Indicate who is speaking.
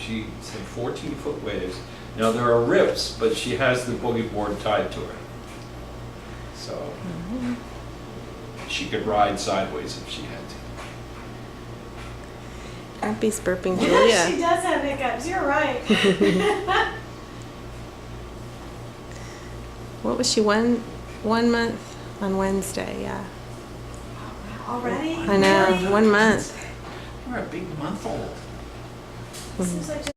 Speaker 1: She said 14-foot waves. Now, there are rips, but she has the boogie board tied to her. So she could ride sideways if she had to.
Speaker 2: Grampy's burping
Speaker 3: She
Speaker 2: Julia.
Speaker 3: does have hiccups, you're right.
Speaker 2: What was she, one month on Wednesday? Yeah.
Speaker 3: Already?
Speaker 2: I know,
Speaker 3: Really?
Speaker 2: 1 month.
Speaker 1: You're a big month old.
Speaker 3: Seems like